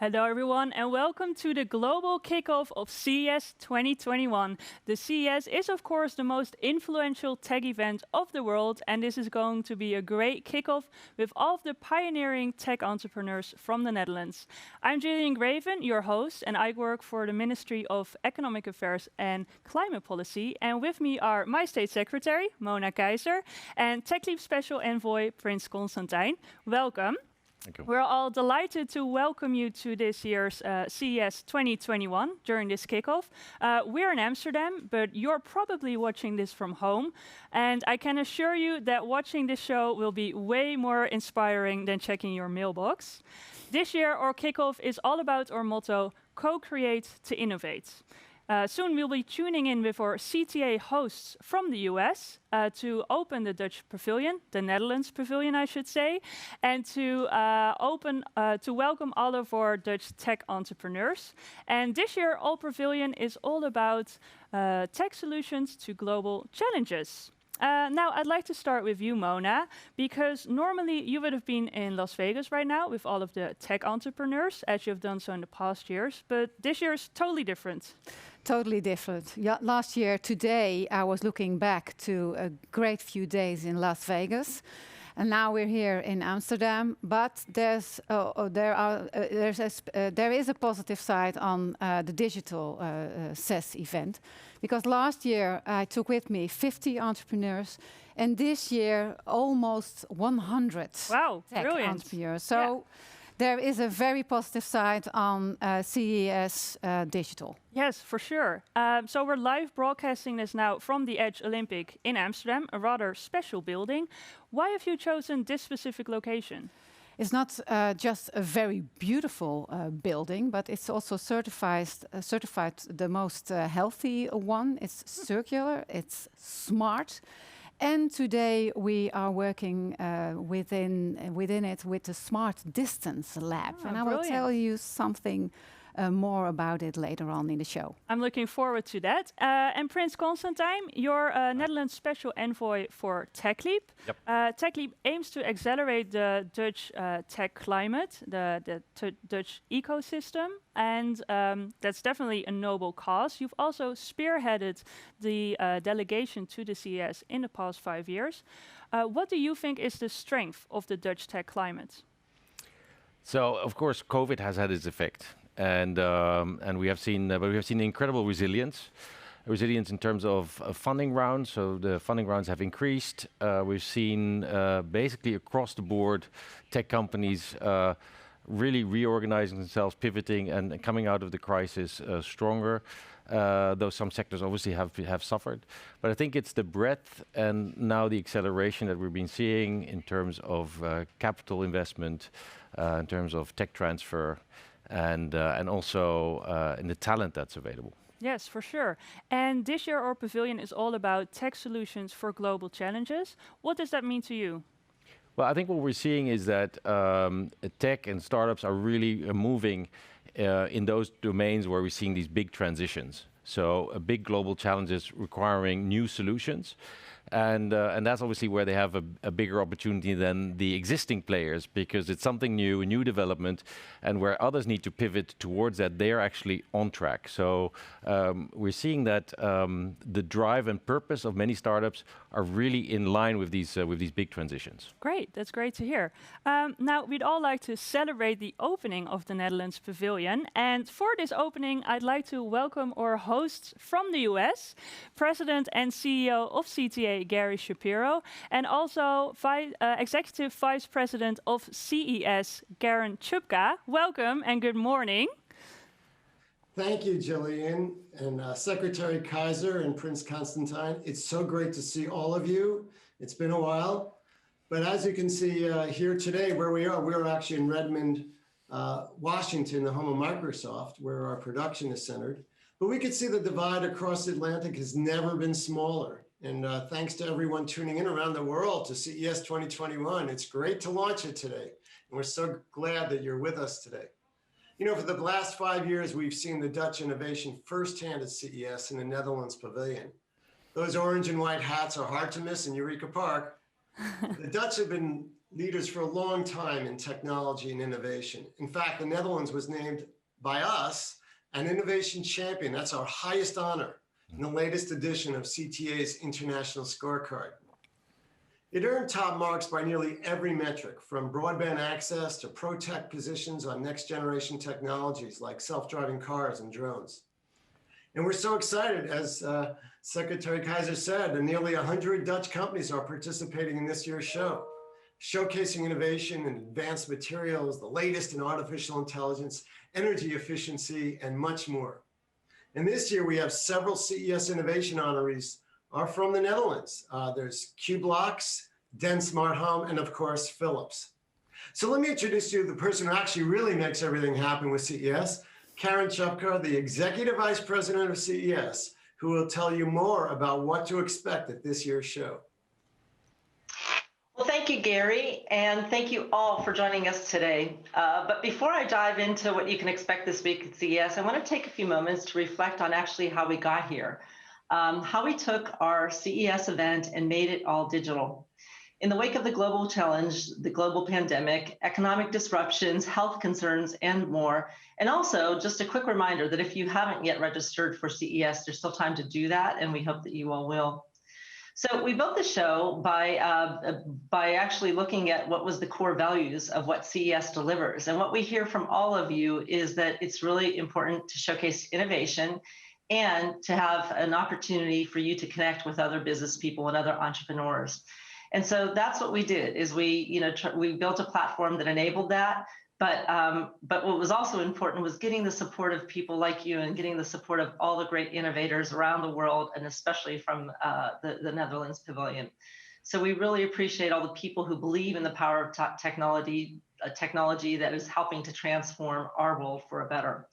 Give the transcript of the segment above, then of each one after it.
Hello, everyone, and welcome to the global kickoff of CES 2021. The CES is, of course, the most influential tech event of the world, and this is going to be a great kickoff with all of the pioneering tech entrepreneurs from the Netherlands. I'm Gillian Graven, your host, and I work for the Ministry of Economic Affairs and Climate Policy. And with me are my State Secretary, Mona Keizer, and TechLeap Special Envoy, Prince Constantijn. Welcome. Thank you. We're all delighted to welcome you to this year's CES 2021 during this kickoff. We're in Amsterdam, but you're probably watching this from home. And I can assure you that watching this show will be way more inspiring than checking your mailbox. This year, our kickoff is all about our motto, co-create to innovate. Soon we'll be tuning in with our CTA hosts from the US to open the Dutch Pavilion, the Netherlands Pavilion, I should say, and to welcome all of our Dutch tech entrepreneurs. And this year, All Pavilion is all about tech solutions to global challenges. Now, I'd like to start with you, Mona, because normally you would have been in Las Vegas right now with all of the tech entrepreneurs, as you've done so in the past years, but this year is totally different. Totally different. Yeah, last year, today, I was looking back to a great few days in Las Vegas. And now we're here in Amsterdam, but there is a positive side on the digital CES event, because last year I took with me 50 entrepreneurs, and this year almost 100 Wow, tech brilliant. entrepreneurs. So there is a very positive side on CES digital. Yes, for sure. So we're live broadcasting this now from the Edge Olympic in Amsterdam, a rather special building. Why have you chosen this specific location? It's not just a very beautiful building, but it's also certified the most healthy one. It's circular, it's smart. And today we are working within it with the Smart Distance Lab. And I will tell you something more about it later on in the show. I'm looking forward to that. And Prince Constantijn, you're Netherlands Special Envoy for TechLeap. Yep. TechLeap aims to accelerate the Dutch tech climate, the Dutch ecosystem, and that's definitely a noble cause. You've also spearheaded the delegation to the CES in the past 5 years. What do you think is the strength of the Dutch tech climate? So, of course, COVID has had its effect, and we have seen incredible resilience in terms of funding rounds. So the funding rounds have increased. We've seen basically across the board tech companies really reorganizing themselves, pivoting, and coming out of the crisis stronger. Though some sectors obviously have suffered. But I think it's the breadth and now the acceleration that we've been seeing in terms of capital investment, in terms of tech transfer, and also in the talent that's available. Yes, for sure. And this year our pavilion is all about tech solutions for global challenges. What does that mean to you? Well, I think what we're seeing is that tech and startups are really moving in those domains where we're seeing these big transitions. So big global challenges requiring new solutions. And that's obviously where they have a bigger opportunity than the existing players, because it's something new, a new development, and where others need to pivot towards that, they are actually on track. So we're seeing that the drive and purpose of many startups are really in line with these big transitions. Great, that's great to hear. Now, we'd all like to celebrate the opening of the Netherlands Pavilion. And for this opening, I'd like to welcome our hosts from the US, President and CEO of CTA, Gary Shapiro, and also Executive Vice President of CES, Garen Chupka. Welcome and good morning. Thank you, Gillian, and Secretary Keizer and Prince Constantijn. It's so great to see all of you. It's been a while. But as you can see here today, where we're actually in Redmond, Washington, the home of Microsoft, where our production is centered. But we could see the divide across the Atlantic has never been smaller. And thanks to everyone tuning in around the world to CES 2021. It's great to launch it today. And we're so glad that you're with us today. You know, for the last 5 years, we've seen the Dutch innovation firsthand at CES in the Netherlands Pavilion. Those orange and white hats are hard to miss in Eureka Park. The Dutch have been leaders for a long time in technology and innovation. In fact, the Netherlands was named by us an innovation champion. That's our highest honor in the latest edition of CTA's International Scorecard. It earned top marks by nearly every metric, from broadband access to pro-tech positions on next-generation technologies like self-driving cars and drones. And we're so excited, as Secretary Kaiser said, that nearly 100 Dutch companies are participating in this year's show, showcasing innovation in advanced materials, the latest in artificial intelligence, energy efficiency, and much more. And this year we have several CES innovation honorees are from the Netherlands. There's Qblocks, Den Smart Home, and of course, Philips. So let me introduce you to the person who actually really makes everything happen with CES, Karen Chupka, the Executive Vice President of CES, who will tell you more about what to expect at this year's show. Well, thank you, Gary, and thank you all for joining us today. But before I dive into what you can expect this week at CES, I want to take a few moments to reflect on actually how we got here, how we took our CES event and made it all digital. In the wake of the global challenge, the global pandemic, economic disruptions, health concerns, and more, and also just a quick reminder that if you haven't yet registered for CES, there's still time to do that, and we hope that you all will. So we built the show by actually looking at what was the core values of what CES delivers. And what we hear from all of you is that it's really important to showcase innovation and to have an opportunity for you to connect with other business people and other entrepreneurs. And so that's what we did, is we built a platform that enabled that. But what was also important was getting the support of people like you and getting the support of all the great innovators around the world, and especially from the Netherlands Pavilion. So we really appreciate all the people who believe in the power of technology that is helping to transform our world for a better.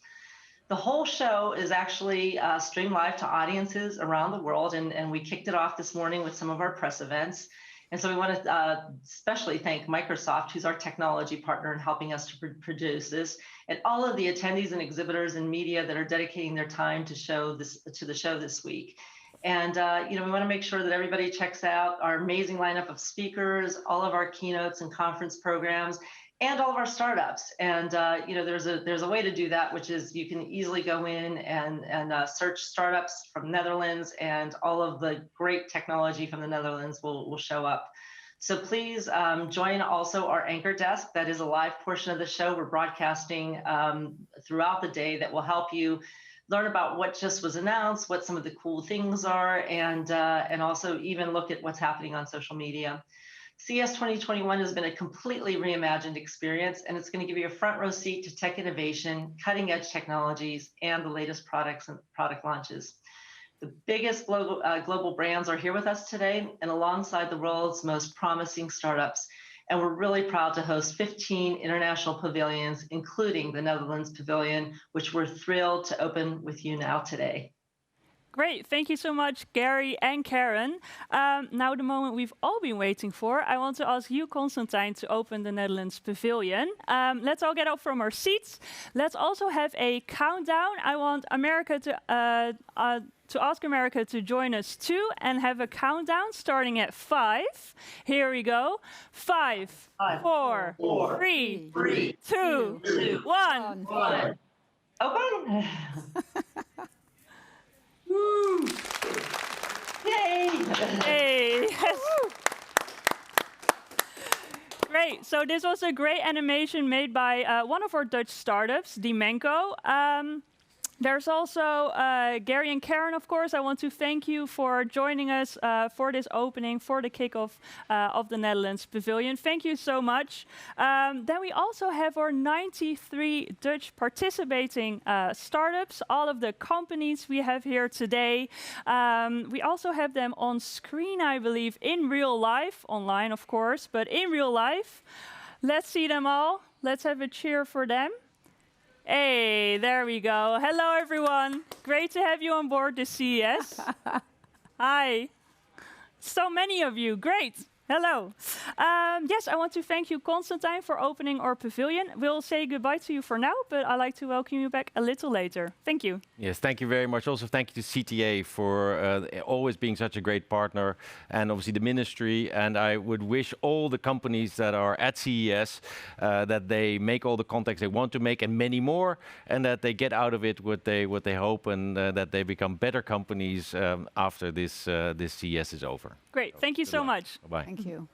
The whole show is actually streamed live to audiences around the world, and we kicked it off this morning with some of our press events. And so we want to especially thank Microsoft, who's our technology partner in helping us to produce this, and all of the attendees and exhibitors and media that are dedicating their time to the show this week. And we want to make sure that everybody checks out our amazing lineup of speakers, all of our keynotes and conference programs, and all of our startups. And there's a way to do that, which is you can easily go in and search startups from Netherlands, and all of the great technology from the Netherlands will show up. So please join also our anchor desk. That is a live portion of the show. We're broadcasting throughout the day that will help you learn about what just was announced, what some of the cool things are, and also even look at what's happening on social media. CES 2021 has been a completely reimagined experience, and it's going to give you a front row seat to tech innovation, cutting edge technologies, and the latest products and product launches. The biggest global brands are here with us today, and alongside the world's most promising startups. And we're really proud to host 15 international pavilions, including the Netherlands Pavilion, which we're thrilled to open with you now today. Great, thank you so much, Gary and Karen. Now the moment we've all been waiting for. I want to ask you, Constantine, to open the Netherlands Pavilion. Let's all get up from our seats. Let's also have a countdown. I want America to ask America to join us too, and have a countdown starting at 5. Here we go. 5, 4, 3, 2, 1. Open. Woo! Yay! Hey! Yes. Great. So this was a great animation made by one of our Dutch startups, Dimenco. There's also Gary and Karen, of course. I want to thank you for joining us for this opening, for the kickoff of the Netherlands Pavilion. Thank you so much. Then we also have our 93 Dutch participating startups, all of the companies we have here today. We also have them on screen, I believe, in real life, online, of course, but in real life. Let's see them all. Let's have a cheer for them. Hey, there we go. Hello, everyone. Great to have you on board the CES. Hi. So many of you. Great. Hello. Yes, I want to thank you, Constantine, for opening our pavilion. We'll say goodbye to you for now, but I'd like to welcome you back a little later. Thank you. Yes, thank you very much. Also, thank you to CTA for always being such a great partner, and obviously the ministry. And I would wish all the companies that are at CES that they make all the contacts they want to make and many more, and that they get out of it what they hope, and that they become better companies after this CES is over. Great. Thank you so much. Bye. Thank you.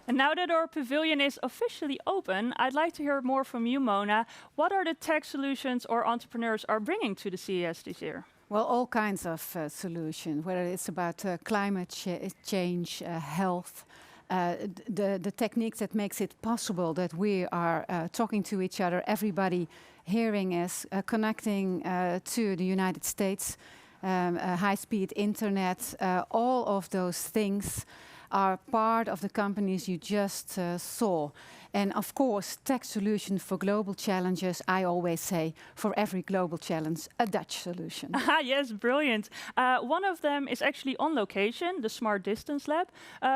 And now that our pavilion is officially open, I'd like to hear more from you, Mona. What are the tech solutions our entrepreneurs are bringing to the CES this year? Well, all kinds of solutions, whether it's about climate change, health, the techniques that makes it possible that we are talking to each other, everybody hearing us, connecting to the United States, high-speed internet, all of those things are part of the companies you just saw. And of course, tech solution for global challenges, I always say, for every global challenge, a Dutch solution. Yes, brilliant. One of them is actually on location, the Smart Distance Lab.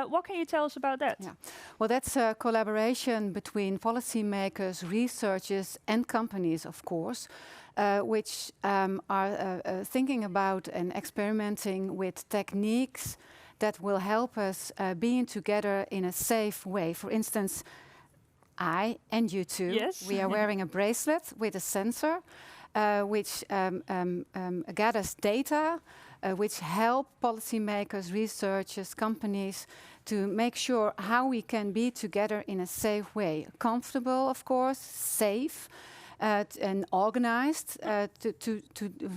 What can you tell us about that? Yeah. Well, that's a collaboration between policymakers, researchers, and companies, of course, which are thinking about and experimenting with techniques that will help us being together in a safe way. For instance, I and you too, yes. We are wearing a bracelet with a sensor which gathers data, which help policymakers, researchers, companies to make sure how we can be together in a safe way. Comfortable, of course, safe, and organized, to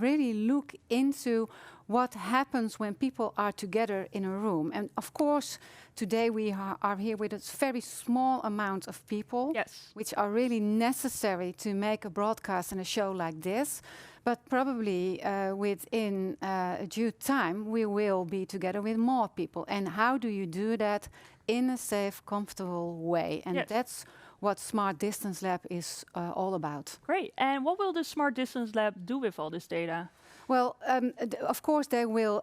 really look into what happens when people are together in a room. And of course, today we are here with a very small amount of people, yes, which are really necessary to make a broadcast and a show like this. But probably within due time, we will be together with more people. And how do you do that in a safe, comfortable way? And yes, that's what Smart Distance Lab is all about. Great. And what will the Smart Distance Lab do with all this data? Well, of course, they will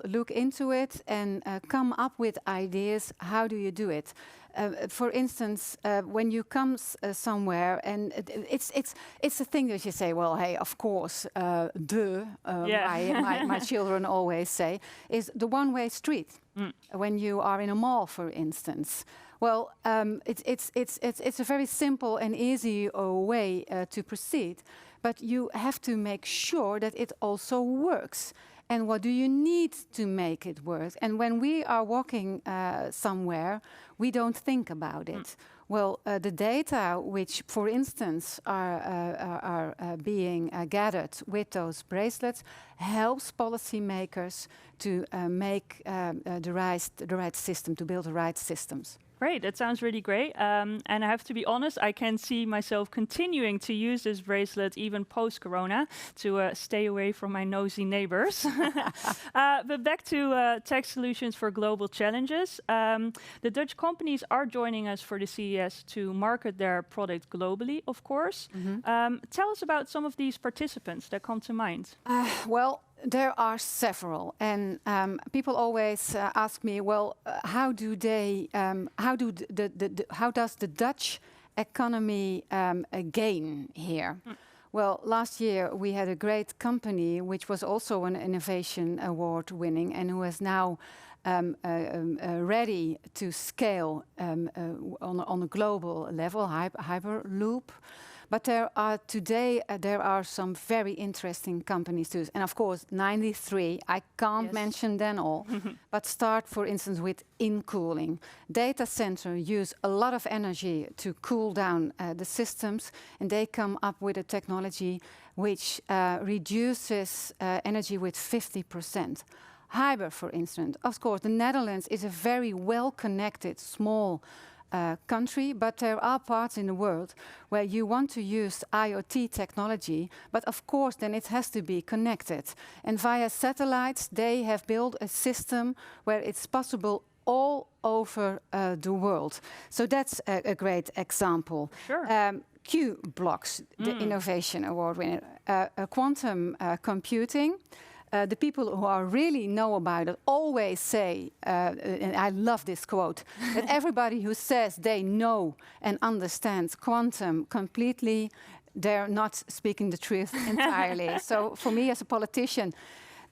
look into it and come up with ideas. How do you do it? For instance, when you come somewhere, and it's a thing that you say, well, hey, of course, my children always say, is the one-way street. When you are in a mall, for instance. Well, it's a very simple and easy way to proceed. But you have to make sure that it also works. And what do you need to make it work? And when we are walking somewhere, we don't think about it. Well, the data which, for instance, are being gathered with those bracelets helps policymakers to make the right system, to build the right systems. Great, that sounds really great. And I have to be honest, I can see myself continuing to use this bracelet even post-corona to stay away from my nosy neighbors. But back to tech solutions for global challenges. The Dutch companies are joining us for the CES to market their product globally, of course. Tell us about some of these participants that come to mind. Well, there are several, and people always ask me, well, how does the Dutch economy gain here? Well, last year we had a great company which was also an innovation award winning and who is now ready to scale on a global level, Hyperloop. But there are some very interesting companies too. And of course, 93, I can't mention them all, but start, for instance, with in-cooling. Data centers use a lot of energy to cool down the systems, and they come up with a technology which reduces energy with 50%. Hyber, for instance. Of course, the Netherlands is a very well-connected, small country, but there are parts in the world where you want to use IoT technology, but of course then it has to be connected. And via satellites, they have built a system where it's possible all over the world. So that's a great example. Sure. Qblocks, the Innovation Award winner, quantum computing. The people who really know about it always say, and I love this quote, that everybody who says they know and understands quantum completely, they're not speaking the truth entirely. So for me as a politician,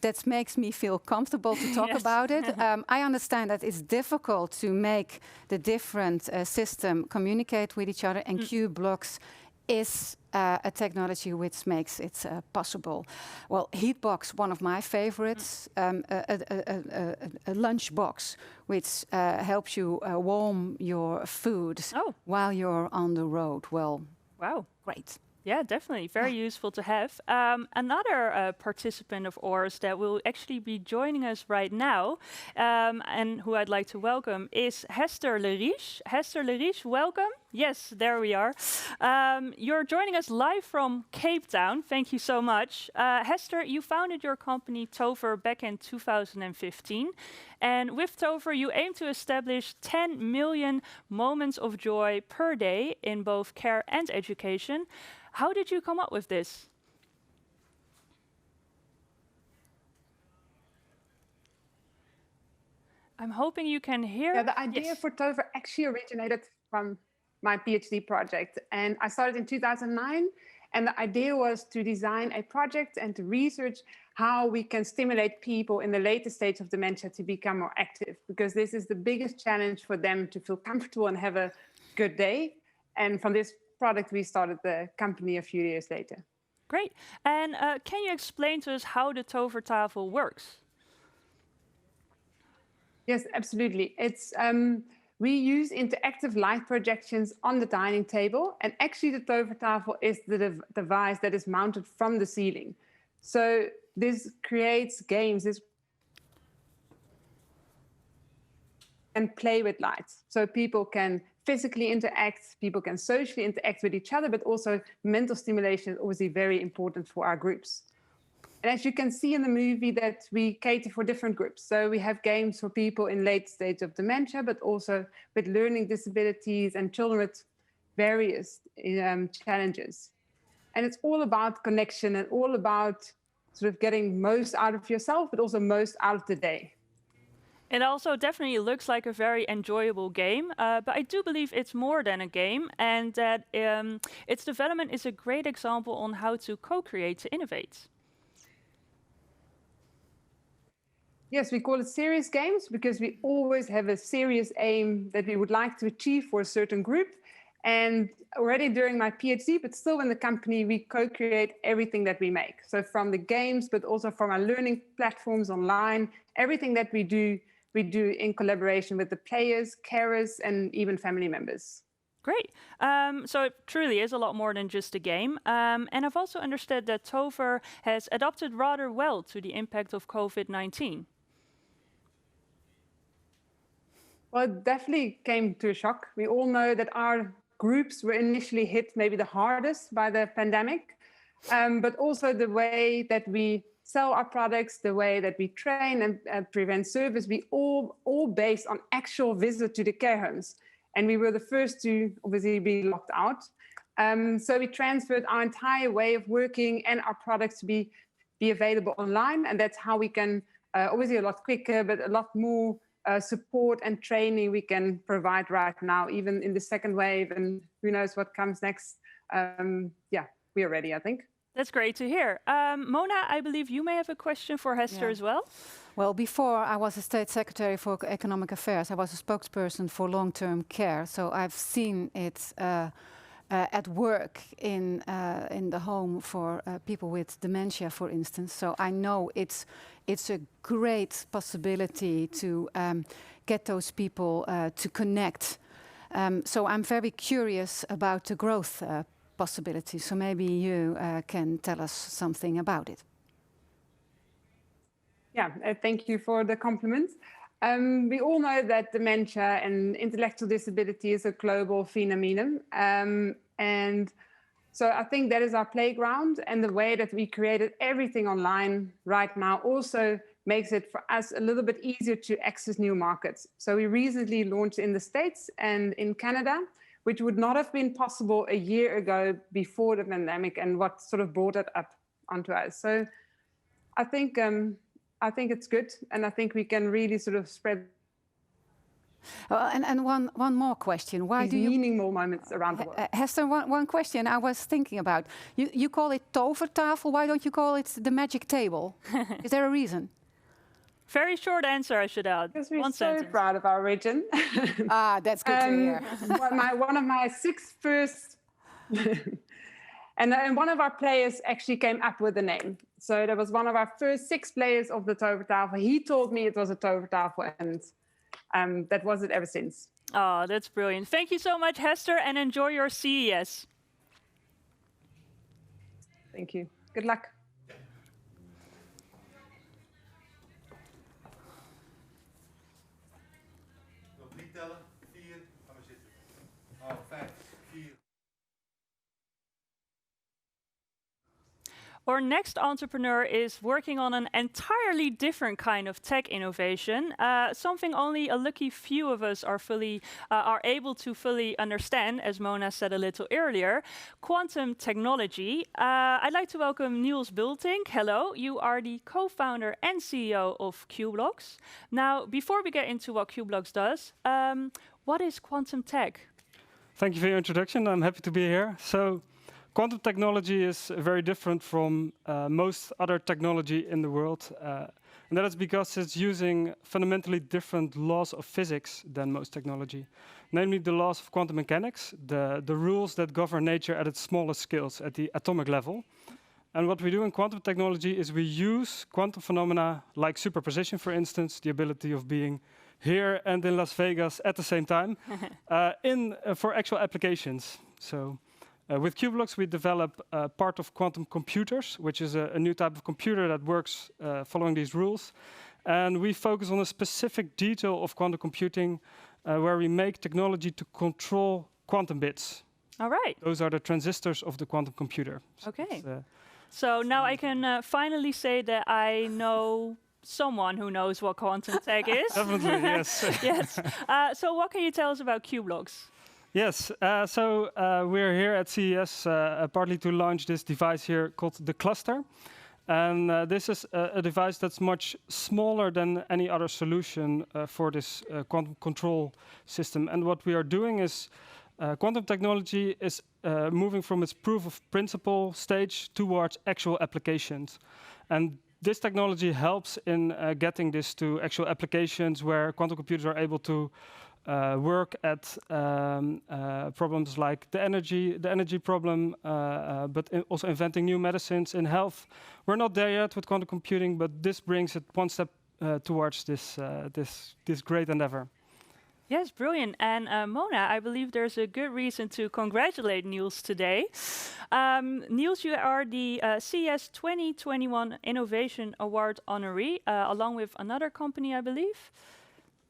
that makes me feel comfortable to talk about it. I understand that it's difficult to make the different systems communicate with each other, and Qblocks is a technology which makes it possible. Well, Heatbox, one of my favorites, a lunch box which helps you warm your food while you're on the road. Well, wow, great. Yeah, definitely. Very useful to have. Another participant of ours that will actually be joining us right now, and who I'd like to welcome, is Hester Leriche. Hester Leriche, welcome. Yes, there we are. You're joining us live from Cape Town. Thank you so much. Hester, you founded your company Tover back in 2015. And with Tover, you aim to establish 10 million moments of joy per day in both care and education. How did you come up with this? I'm hoping you can hear. Yeah, the idea for Tover actually originated from my PhD project. And I started in 2009. And the idea was to design a project and to research how we can stimulate people in the later stage of dementia to become more active, because this is the biggest challenge for them to feel comfortable and have a good day. And from this product, we started the company a few years later. Great. And can you explain to us how the Tovertafel works? Yes, absolutely. It's we use interactive light projections on the dining table, and actually the Tovertafel is the device that is mounted from the ceiling. So this creates games, and play with lights. So people can physically interact, people can socially interact with each other, but also mental stimulation is obviously very important for our groups. And as you can see in the movie, that we cater for different groups. So we have games for people in late stage of dementia, but also with learning disabilities and children with various challenges. And it's all about connection and all about sort of getting most out of yourself, but also most out of the day. It also definitely looks like a very enjoyable game, but I do believe it's more than a game, and that its development is a great example on how to co-create to innovate. Yes, we call it serious games because we always have a serious aim that we would like to achieve for a certain group. And already during my PhD, but still in the company, we co-create everything that we make. So from the games, but also from our learning platforms online, everything that we do in collaboration with the players, carers, and even family members. Great. So it truly is a lot more than just a game. And I've also understood that Tover has adapted rather well to the impact of COVID-19. Well, it definitely came to a shock. We all know that our groups were initially hit maybe the hardest by the pandemic, but also the way that we sell our products, the way that we train and prevent service, we all based on actual visit to the care homes. And we were the first to obviously be locked out. So we transferred our entire way of working and our products to be available online. And that's how we can, obviously a lot quicker, but a lot more support and training we can provide right now, even in the second wave, and who knows what comes next. Yeah, we are ready, I think. That's great to hear. Mona, I believe you may have a question for Hester as well. Well, before I was a state secretary for economic affairs, I was a spokesperson for long-term care. So I've seen it at work in the home for people with dementia, for instance. So I know it's a great possibility to get those people to connect. So I'm very curious about the growth possibilities. So maybe you can tell us something about it. Yeah, thank you for the compliment. We all know that dementia and intellectual disability is a global phenomenon. And so I think that is our playground, and the way that we created everything online right now also makes it for us a little bit easier to access new markets. So we recently launched in the States and in Canada, which would not have been possible a year ago before the pandemic, and what sort of brought it up onto us. So I think it's good, and I think we can really sort of spread and one more question. Why do you meaningful moments around the world. Hester, one question I was thinking about. You call it tovertafel. Why don't you call it the magic table? Is there a reason? Very short answer, I should add. Because we're One so sentence. proud of our region. That's good to hear. One of my 6 first, and one of our players actually came up with the name. So that was one of our first 6 players of the tovertafel. He told me it was a tovertafel, and that was it ever since. Oh, that's brilliant. Thank you so much, Hester, and enjoy your CES. Thank you. Good luck. Nog 3 tellen, 4, gaan we zitten. Oh, 5, 4. Our next entrepreneur is working on an entirely different kind of tech innovation, something only a lucky few of us are able to fully understand, as Mona said a little earlier, quantum technology. I'd like to welcome Niels Bultink. Hello, you are the co-founder and CEO of Qblocks. Now, before we get into what Qblocks does, what is quantum tech? Thank you for your introduction. I'm happy to be here. So, quantum technology is very different from most other technology in the world. And that is because it's using fundamentally different laws of physics than most technology. Namely, the laws of quantum mechanics, the rules that govern nature at its smallest scales, at the atomic level. And what we do in quantum technology is we use quantum phenomena like superposition, for instance, the ability of being here and in Las Vegas at the same time, for actual applications. So, with Qblocks, we develop part of quantum computers, which is a new type of computer that works following these rules. And we focus on a specific detail of quantum computing where we make technology to control quantum bits. All right. Those are the transistors of the quantum computer. Okay. So now I can finally say that I know someone who knows what quantum tech is. Definitely, yes. Yes. So what can you tell us about Qblocks? Yes, we're here at CES partly to launch this device here called the cluster. And this is a device that's much smaller than any other solution for this quantum control system. And what we are doing is quantum technology is moving from its proof of principle stage towards actual applications. And this technology helps in getting this to actual applications where quantum computers are able to work at problems like the energy problem, but also inventing new medicines in health. We're not there yet with quantum computing, but this brings it one step towards this great endeavor. Yes, brilliant. And Mona, I believe there's a good reason to congratulate Niels today. Niels, you are the CES 2021 Innovation Award honoree, along with another company, I believe.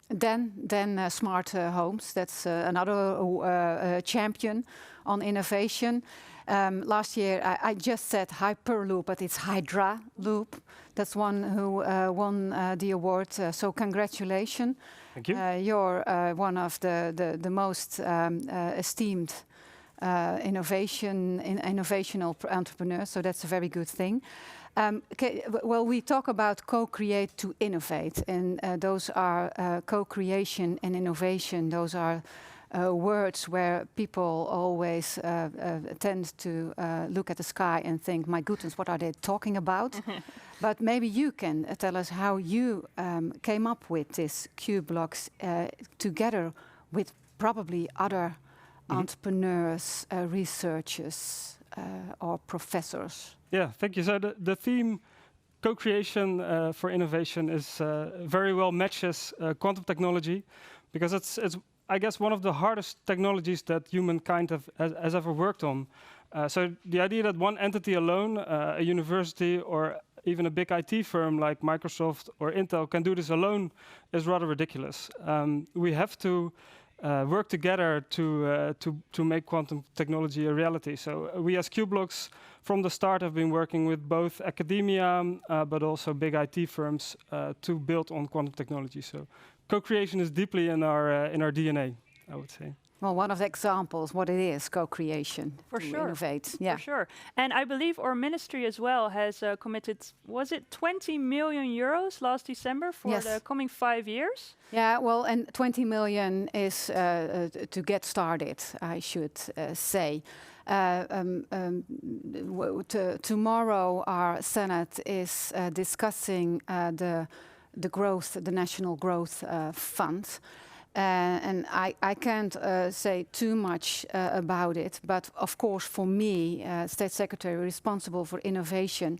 Then Smart Homes, that's another champion on innovation. Last year, I just said Hyperloop, but it's Hydra Loop. That's one who won the award. So congratulations. Thank you. You're one of the most esteemed innovational entrepreneurs. So that's a very good thing. Well, we talk about co-create to innovate, and those are co-creation and innovation. Those are words where people always tend to look at the sky and think, my goodness, what are they talking about? But maybe you can tell us how you came up with this Qblocks together with probably other entrepreneurs, researchers, or professors. Yeah, thank you. So the theme co-creation for innovation is very well matches quantum technology, because it's I guess one of the hardest technologies that humankind has ever worked on. So the idea that one entity alone, a university or even a big IT firm like Microsoft or Intel can do this alone is rather ridiculous. We have to work together to make quantum technology a reality. So we as Qblocks from the start have been working with both academia but also big IT firms to build on quantum technology. So co-creation is deeply in our DNA, I would say. Well, one of the examples what it is, co-creation, For to sure. innovate. Yeah. For sure. And I believe our ministry as well has committed, was it 20 million euros last December for Yes. the coming 5 years? Yeah, well, and 20 million is to get started, I should say. Tomorrow, our Senate is discussing the growth, the National Growth Fund. And I can't say too much about it, but of course, for me, State Secretary responsible for innovation,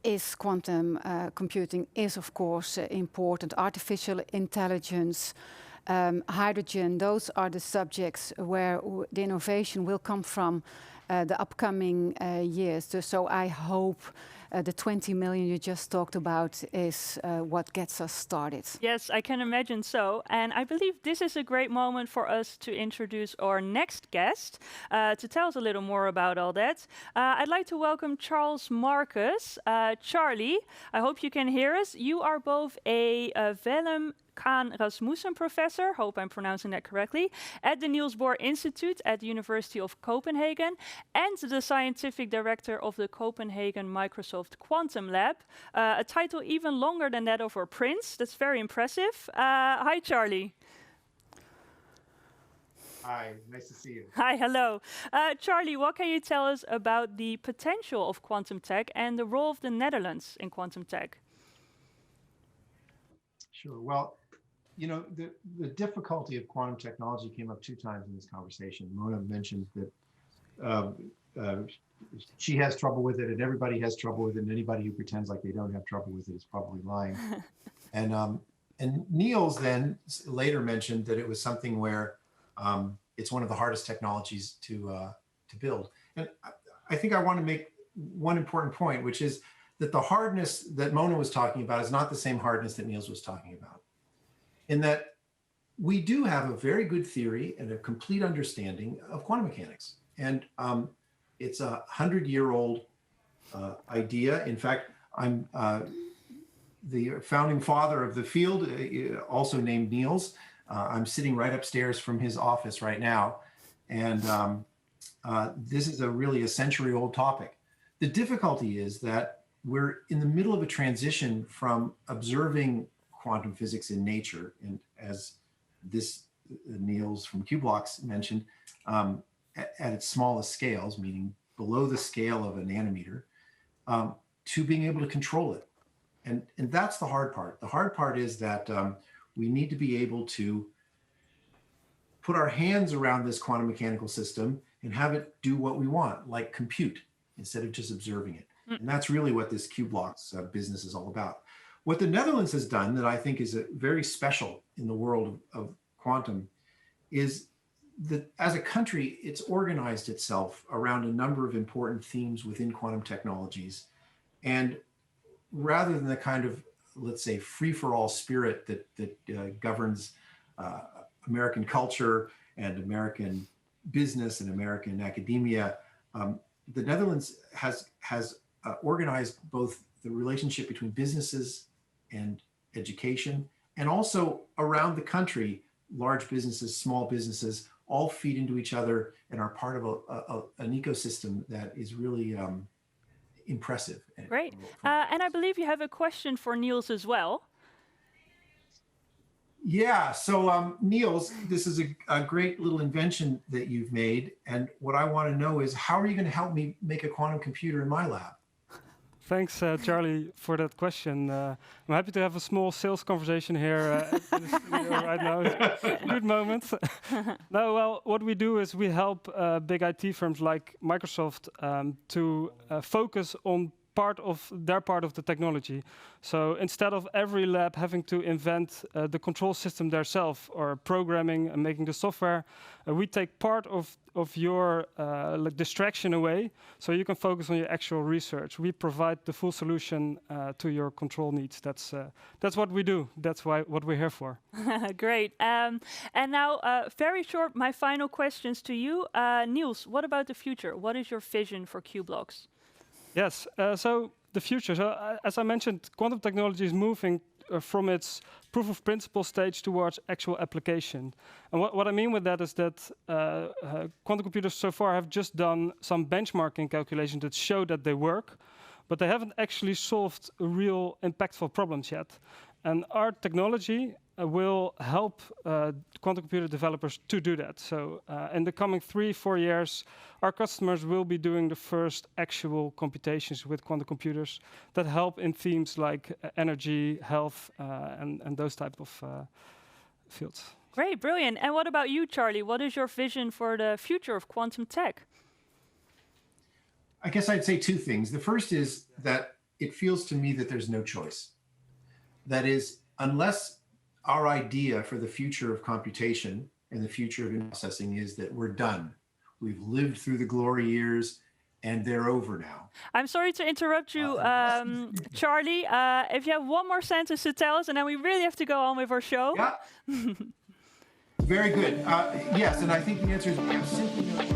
is quantum computing is of course important. Artificial intelligence, hydrogen, those are the subjects where the innovation will come from the upcoming years. So I hope the 20 million you just talked about is what gets us started. Yes, I can imagine so. And I believe this is a great moment for us to introduce our next guest to tell us a little more about all that. I'd like to welcome Charles Marcus. Charlie, I hope you can hear us. You are both a Willem Kaan Rasmussen professor, hope I'm pronouncing that correctly, at the Niels Bohr Institute at the University of Copenhagen, and the scientific director of the Copenhagen Microsoft Quantum Lab, a title even longer than that of our prince. That's very impressive. Hi, Charlie. Hi, nice to see you. Hi, hello. Charlie, what can you tell us about the potential of quantum tech and the role of the Netherlands in quantum tech? Sure. Well, you know, the difficulty of quantum technology came up 2 times in this conversation. Mona mentioned that she has trouble with it, and everybody has trouble with it, and anybody who pretends like they don't have trouble with it is probably lying. And Niels then later mentioned that it was something where it's one of the hardest technologies to build. And I think I want to make one important point, which is that the hardness that Mona was talking about is not the same hardness that Niels was talking about. In that we do have a very good theory and a complete understanding of quantum mechanics. And it's a 100-year-old idea. In fact, I'm the founding father of the field, also named Niels. I'm sitting right upstairs from his office right now. And this is really a century-old topic. The difficulty is that we're in the middle of a transition from observing quantum physics in nature, and as this Niels from Qblocks mentioned, at its smallest scales, meaning below the scale of a nanometer, to being able to control it. And that's the hard part. The hard part is that we need to be able to put our hands around this quantum mechanical system and have it do what we want, like compute, instead of just observing it. And that's really what this Qblocks business is all about. What the Netherlands has done that I think is very special in the world of quantum is that as a country, it's organized itself around a number of important themes within quantum technologies. And rather than the kind of, let's say, free-for-all spirit that governs American culture and American business and American academia, the Netherlands has organized both the relationship between businesses and education, and also around the country, large businesses, small businesses, all feed into each other and are part of an ecosystem that is really impressive. Great. And I believe you have a question for Niels as well. Yeah, so Niels, this is a great little invention that you've made. And what I want to know is, how are you going to help me make a quantum computer in my lab? Thanks, Charlie, for that question. I'm happy to have a small sales conversation here in the studio right now. It's a good moment. No, well, what we do is we help big IT firms like Microsoft to focus on part of the technology. So instead of every lab having to invent the control system themselves or programming and making the software, we take part of your distraction away, so you can focus on your actual research. We provide the full solution to your control needs. That's what we do. That's what we're here for. Great. And now, very short, my final questions to you. Niels, what about the future? What is your vision for Qblocks? Yes, so the future. So as I mentioned, quantum technology is moving from its proof of principle stage towards actual application. And what I mean with that is that quantum computers so far have just done some benchmarking calculations that show that they work, but they haven't actually solved real impactful problems yet. And our technology will help quantum computer developers to do that. So in the coming 3-4 years, our customers will be doing the first actual computations with quantum computers that help in themes like energy, health, and those type of fields. Great, brilliant. And what about you, Charlie? What is your vision for the future of quantum tech? I guess I'd say two things. The first is that it feels to me that there's no choice. That is, unless our idea for the future of computation and the future of processing is that we're done. We've lived through the glory years and they're over now. I'm sorry to interrupt you, Charlie. If you have one more sentence to tell us, and then we really have to go on with our show. Yeah. Very good. Yes, and I think the answer is we have simply no choice.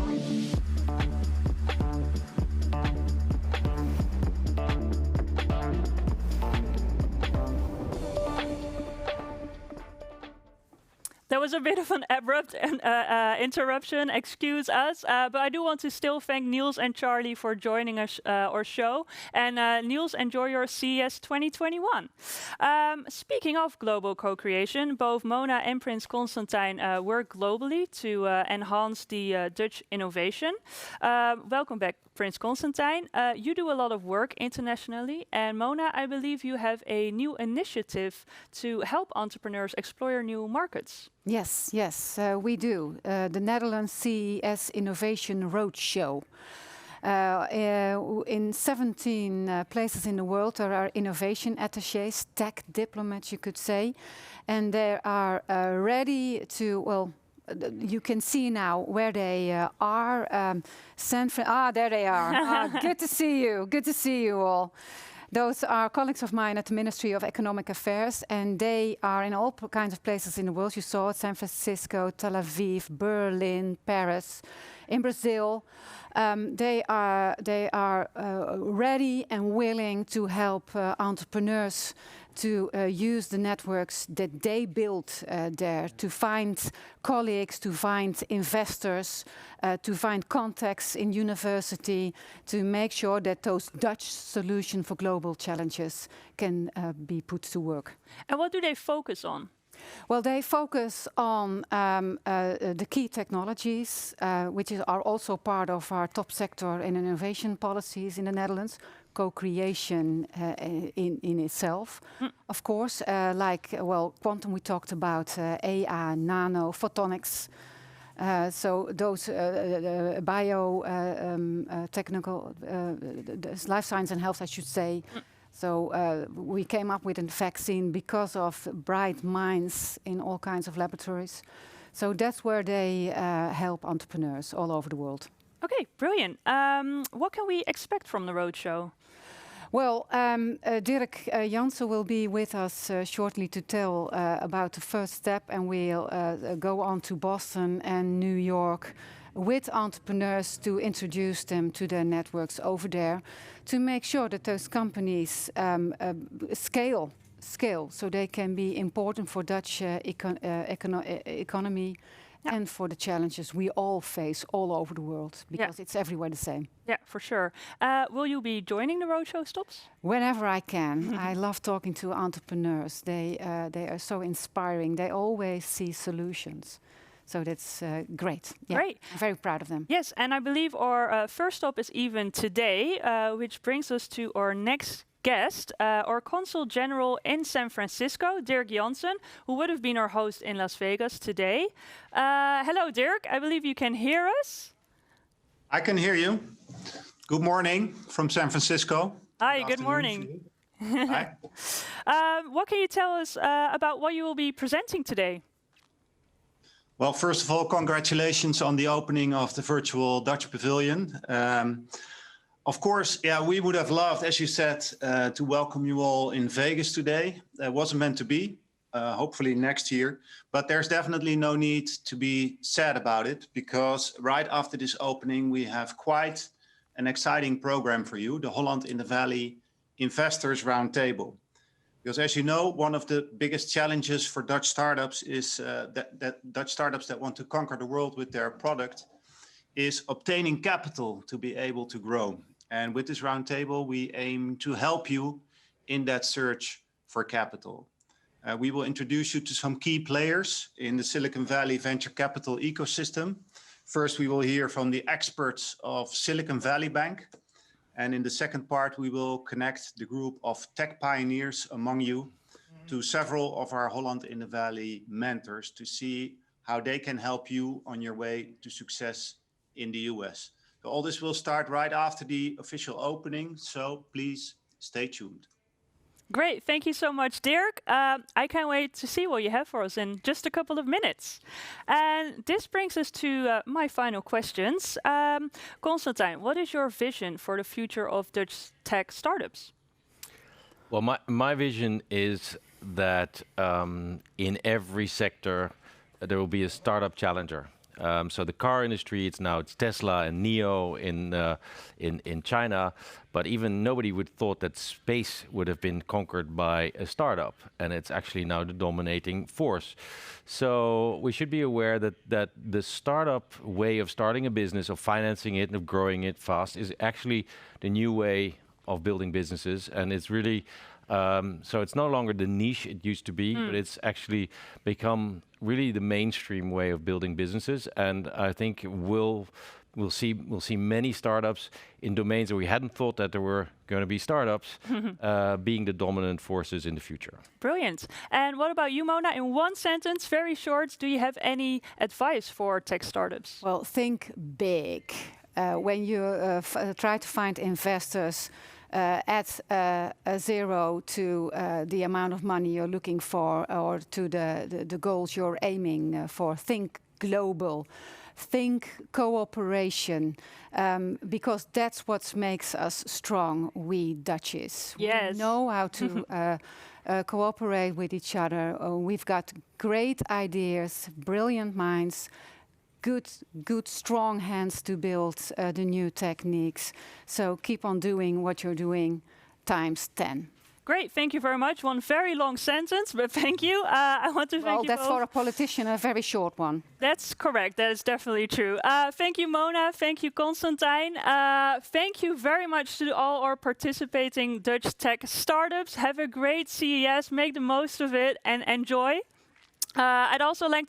That was a bit of an abrupt interruption, excuse us. But I do want to still thank Niels and Charlie for joining us, our show. And Niels, enjoy your CES 2021. Speaking of global co-creation, both Mona and Prince Constantijn work globally to enhance the Dutch innovation. Welcome back, Prince Constantijn. You do a lot of work internationally. And Mona, I believe you have a new initiative to help entrepreneurs explore new markets. Yes, we do. The Netherlands CES Innovation Roadshow. In 17 places in the world, there are innovation attachés, tech diplomats, you could say, and they are ready to, well, you can see now where they are. There they are. Good to see you. Good to see you all. Those are colleagues of mine at the Ministry of Economic Affairs, and they are in all kinds of places in the world. You saw it, San Francisco, Tel Aviv, Berlin, Paris, in Brazil. They are ready and willing to help entrepreneurs to use the networks that they built there, to find colleagues, to find investors, to find contacts in university, to make sure that those Dutch solutions for global challenges can be put to work. And what do they focus on? Well, they focus on the key technologies, which are also part of our top sector in innovation policies in the Netherlands. Co-creation in itself, of course, quantum we talked about, AI, nano, photonics. So those technical, life science and health, I should say. So we came up with a vaccine because of bright minds in all kinds of laboratories. So that's where they help entrepreneurs all over the world. Okay, brilliant. What can we expect from the roadshow? Well, Dirk Jansen will be with us shortly to tell about the first step, and we'll go on to Boston and New York with entrepreneurs to introduce them to their networks over there, to make sure that those companies scale so they can be important for Dutch economy. Yeah. And for the challenges we all face all over the world, because it's everywhere the same. Yeah, for sure. Will you be joining the roadshow stops? Whenever I can. I love talking to entrepreneurs. They are so inspiring. They always see solutions. So that's great. Yeah, great. I'm very proud of them. Yes, and I believe our first stop is even today, which brings us to our next guest, our Consul General in San Francisco, Dirk Jansen, who would have been our host in Las Vegas today. Hello, Dirk. I believe you can hear us. I can hear you. Good morning from San Francisco. Hi, good afternoon morning. to you. Hi. What can you tell us about what you will be presenting today? Well, first of all, congratulations on the opening of the virtual Dutch Pavilion. Of course, yeah, we would have loved, as you said, to welcome you all in Vegas today. It wasn't meant to be, hopefully next year. But there's definitely no need to be sad about it, because right after this opening, we have quite an exciting program for you, the Holland in the Valley Investors Roundtable. Because as you know, one of the biggest challenges for Dutch startups is that Dutch startups that want to conquer the world with their product is obtaining capital to be able to grow. And with this roundtable, we aim to help you in that search for capital. We will introduce you to some key players in the Silicon Valley venture capital ecosystem. First, we will hear from the experts of Silicon Valley Bank. And in the second part, we will connect the group of tech pioneers among you to several of our Holland in the Valley mentors to see how they can help you on your way to success in the US. So all this will start right after the official opening, so please stay tuned. Great, thank you so much, Dirk. I can't wait to see what you have for us in just a couple of minutes. And this brings us to my final questions. Constantijn, what is your vision for the future of Dutch tech startups? Well, my vision is that in every sector, there will be a startup challenger. So the car industry, it's Tesla and NIO in China, but even nobody would thought that space would have been conquered by a startup, and it's actually now the dominating force. So we should be aware that the startup way of starting a business, of financing it, and of growing it fast is actually the new way of building businesses, and it's really so it's no longer the niche it used to be, but it's actually become really the mainstream way of building businesses. And I think we'll see many startups in domains that we hadn't thought that there were going to be startups being the dominant forces in the future. Brilliant. And what about you, Mona? In one sentence, very short, do you have any advice for tech startups? Well, think big. When you try to find investors, add a zero to the amount of money you're looking for, or to the goals you're aiming for. Think global, think cooperation, because that's what makes us strong, we Dutchies. Yes. We know how to cooperate with each other. We've got great ideas, brilliant minds, good, strong hands to build the new techniques. So keep on doing what you're doing times 10. Great, thank you very much. One very long sentence, but thank you. I want to thank you that's both. for a politician, a very short one. That's correct. That is definitely true. Thank you, Mona. Thank you, Constantijn. Thank you very much to all our participating Dutch tech startups. Have a great CES. Make the most of it and enjoy. I'd also like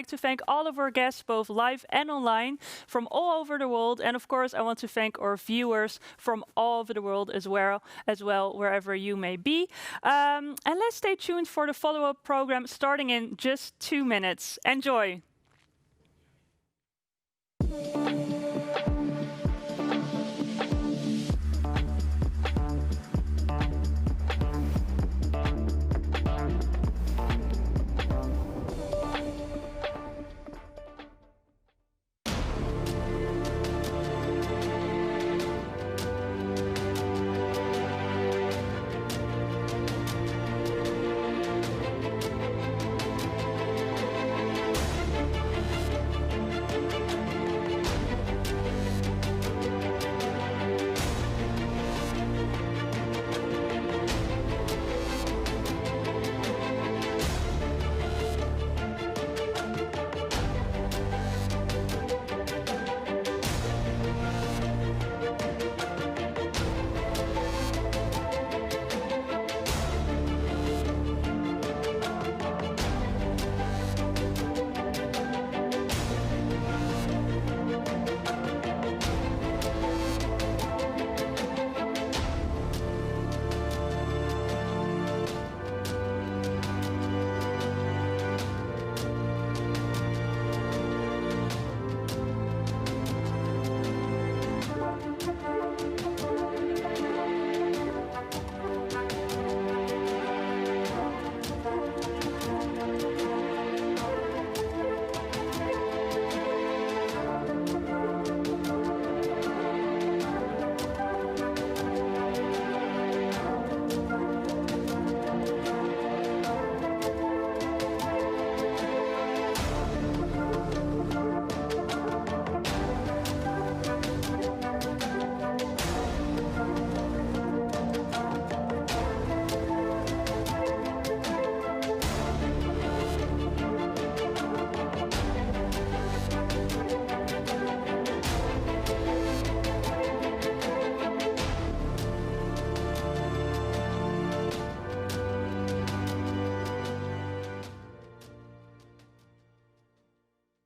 to thank all of our guests, both live and online, from all over the world. And of course, I want to thank our viewers from all over the world as well, wherever you may be. And let's stay tuned for the follow-up program starting in just 2 minutes. Enjoy.